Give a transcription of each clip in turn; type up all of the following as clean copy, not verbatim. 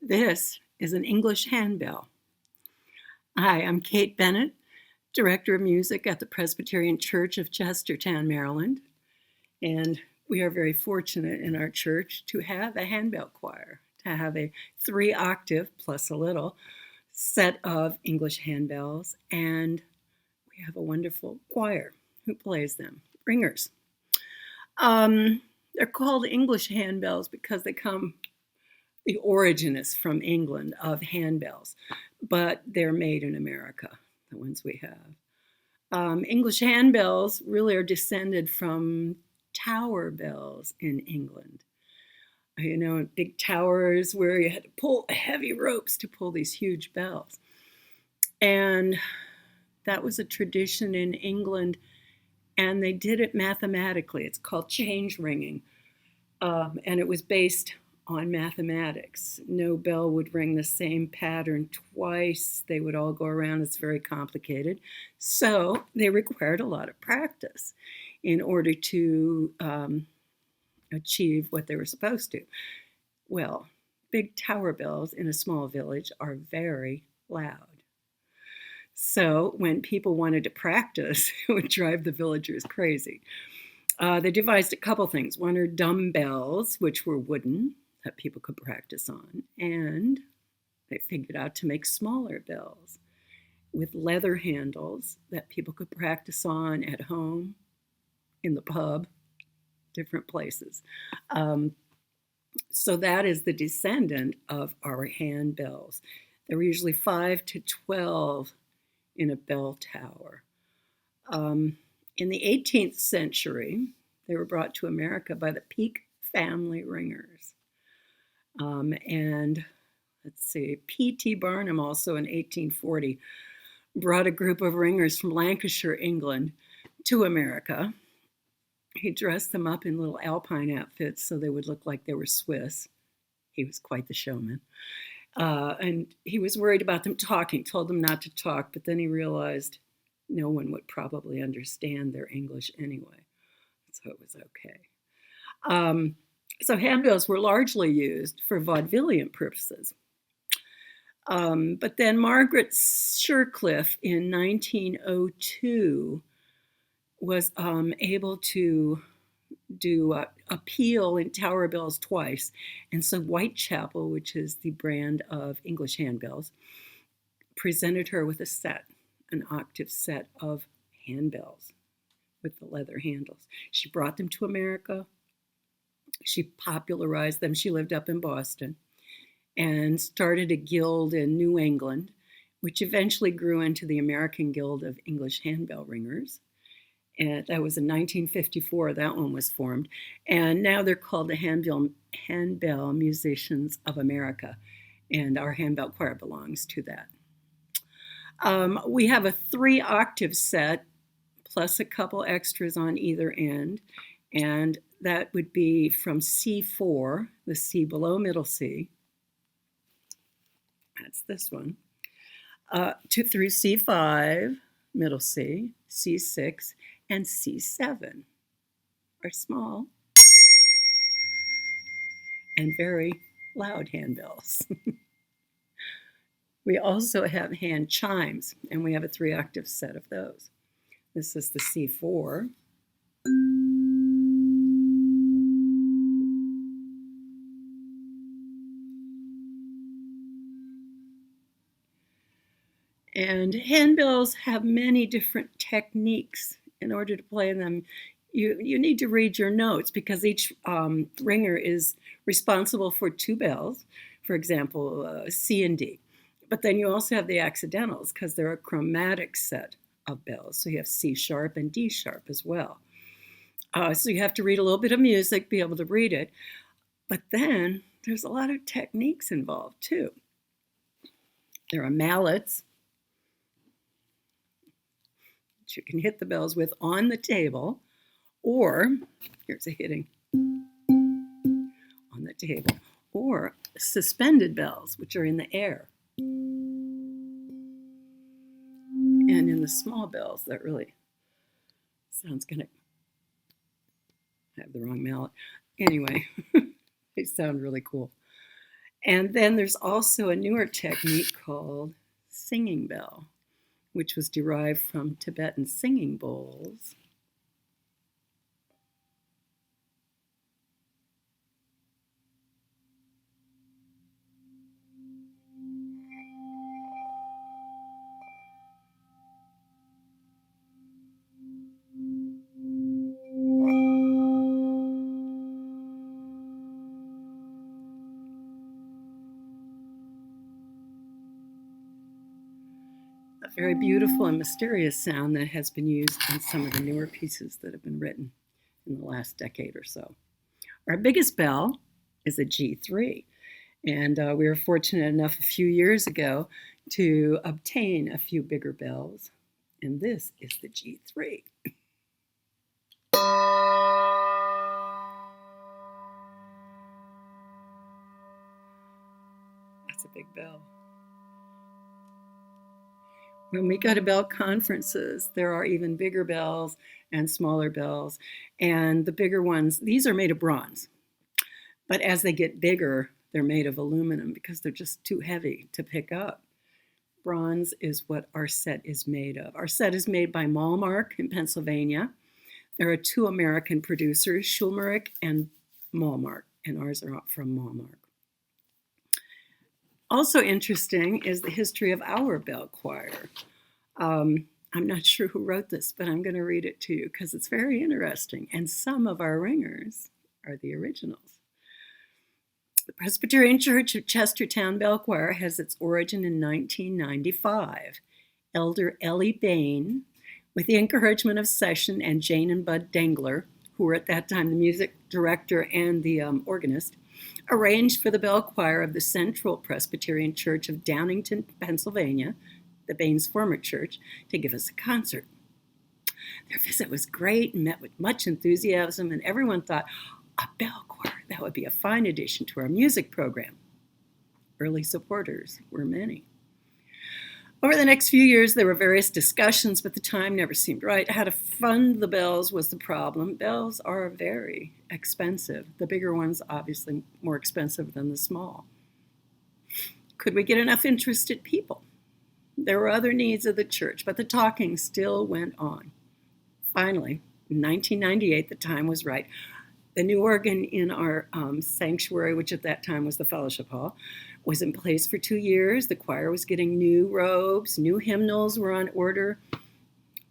This is an English handbell. Hi, I'm Kate Bennett, Director of Music at the Presbyterian Church of Chestertown, Maryland. And we are very fortunate in our church to have a handbell choir, to have a 3-octave plus a little set of English handbells. And we have a wonderful choir who plays them, ringers. They're called English handbells because the origin is from England of handbells, but they're made in America, the ones we have. English handbells really are descended from tower bells in England. You know, big towers where you had to pull heavy ropes to pull these huge bells. And that was a tradition in England, and they did it mathematically. It's called change ringing, and it was based on mathematics. No bell would ring the same pattern twice. They would all go around. It's very complicated. So they required a lot of practice in order to achieve what they were supposed to. Well, big tower bells in a small village are very loud. So when people wanted to practice, it would drive the villagers crazy. They devised a couple things. One are dumbbells, which were wooden, that people could practice on, and they figured out to make smaller bells with leather handles that people could practice on at home, in the pub, different places. So that is the descendant of our handbells. There were usually 5 to 12 in a bell tower. In the 18th century, they were brought to America by the Peak family ringers. And let's see, P.T. Barnum also in 1840 brought a group of ringers from Lancashire, England, to America. He dressed them up in little alpine outfits so they would look like they were Swiss. He was quite the showman. And he was worried about them talking, told them not to talk, but then he realized no one would probably understand their English anyway, so it was okay. So handbells were largely used for vaudevillian purposes. But then Margaret Shercliffe in 1902 was able to do a peal in tower bells twice. And so Whitechapel, which is the brand of English handbells, presented her with an octave set of handbells with the leather handles. She brought them to America. She popularized them. She lived up in Boston and started a guild in New England, which eventually grew into the American Guild of English Handbell Ringers. And that was in 1954, that one was formed. And now they're called the Handbell Musicians of America. And our handbell choir belongs to that. We have a 3-octave set plus a couple extras on either end. And that would be from C4, the C below middle C. That's this one. Through C5, middle C, C6, and C7 are small and very loud handbells. We also have hand chimes, and we have a 3-octave set of those. This is the C4. And handbells have many different techniques. In order to play them, you need to read your notes because each ringer is responsible for 2 bells, for example, C and D. But then you also have the accidentals because they're a chromatic set of bells. So you have C sharp and D sharp as well. So you have to read a little bit of music, be able to read it. But then there's a lot of techniques involved too. There are mallets, which you can hit the bells with on the table, or here's a hitting on the table, or suspended bells, which are in the air. And in the small bells, that really sounds kind of, I have the wrong mallet. Anyway, they sound really cool. And then there's also a newer technique called singing bell, which was derived from Tibetan singing bowls. A very beautiful and mysterious sound that has been used in some of the newer pieces that have been written in the last decade or so. Our biggest bell is a G3, and we were fortunate enough a few years ago to obtain a few bigger bells, and this is the G3. That's a big bell. When we go to bell conferences, there are even bigger bells and smaller bells. And the bigger ones, these are made of bronze. But as they get bigger, they're made of aluminum because they're just too heavy to pick up. Bronze is what our set is made of. Our set is made by Malmark in Pennsylvania. There are two American producers, Schulmerich and Malmark, and ours are from Malmark. Also interesting is the history of our bell choir. I'm not sure who wrote this, but I'm going to read it to you because it's very interesting. And some of our ringers are the originals. The Presbyterian Church of Chestertown Bell Choir has its origin in 1995. Elder Ellie Bain, with the encouragement of Session and Jane and Bud Dengler, who were at that time the music director and the organist, arranged for the bell choir of the Central Presbyterian Church of Downingtown, Pennsylvania, the Baines' former church, to give us a concert. Their visit was great and met with much enthusiasm, and everyone thought, a bell choir, that would be a fine addition to our music program. Early supporters were many. Over the next few years, there were various discussions, but the time never seemed right. How to fund the bells was the problem. Bells are very expensive. The bigger ones, obviously, more expensive than the small. Could we get enough interested people? There were other needs of the church, but the talking still went on. Finally, in 1998, the time was right. The new organ in our sanctuary, which at that time was the Fellowship Hall, was in place for 2 years. The choir was getting new robes, new hymnals were on order. It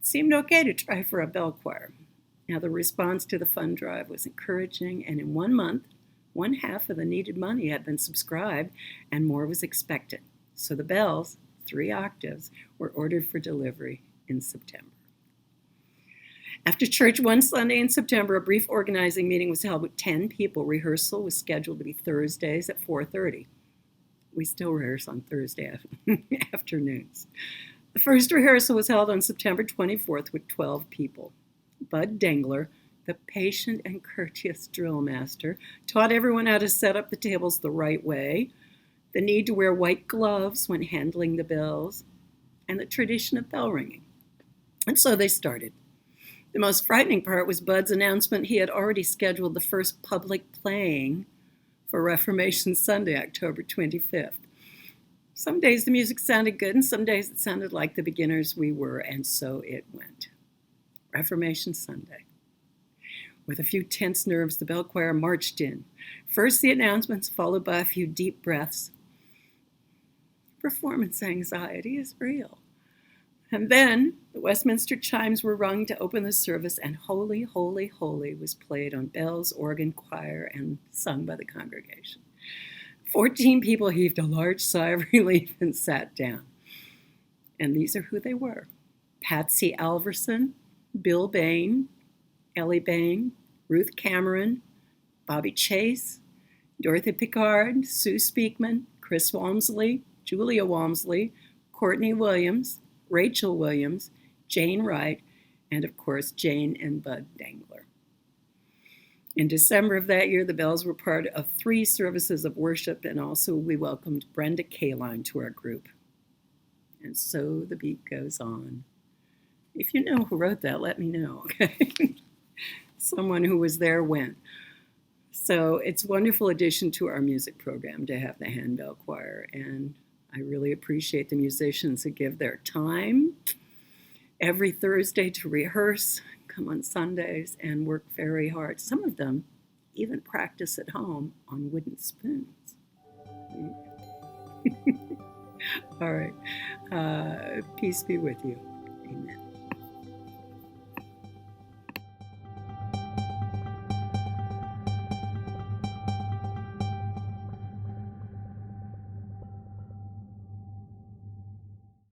seemed okay to try for a bell choir. Now, the response to the fund drive was encouraging, and in 1 month, 1/2 of the needed money had been subscribed, and more was expected. So the bells, 3 octaves, were ordered for delivery in September. After church one Sunday in September, a brief organizing meeting was held with 10 people. Rehearsal was scheduled to be Thursdays at 4:30. We still rehearse on Thursday afternoons. The first rehearsal was held on September 24th with 12 people. Bud Dengler, the patient and courteous drill master, taught everyone how to set up the tables the right way, the need to wear white gloves when handling the bells, and the tradition of bell ringing. And so they started. The most frightening part was Bud's announcement he had already scheduled the first public playing for Reformation Sunday, October 25th. Some days the music sounded good, and some days it sounded like the beginners we were, and so it went. Reformation Sunday. With a few tense nerves, the bell choir marched in. First the announcements, followed by a few deep breaths. Performance anxiety is real. And then the Westminster chimes were rung to open the service, and Holy, Holy, Holy was played on bells, organ, choir, and sung by the congregation. 14 people heaved a large sigh of relief and sat down. And these are who they were. Patsy Alverson, Bill Bain, Ellie Bain, Ruth Cameron, Bobby Chase, Dorothy Picard, Sue Speakman, Chris Walmsley, Julia Walmsley, Courtney Williams, Rachel Williams, Jane Wright, and of course, Jane and Bud Dengler. In December of that year, the bells were part of 3 services of worship, and also we welcomed Brenda Kaline to our group. And so the beat goes on. If you know who wrote that, let me know, okay? Someone who was there when. So it's a wonderful addition to our music program to have the handbell choir, and I really appreciate the musicians that give their time every Thursday to rehearse, come on Sundays, and work very hard. Some of them even practice at home on wooden spoons. All right. Peace be with you. Amen.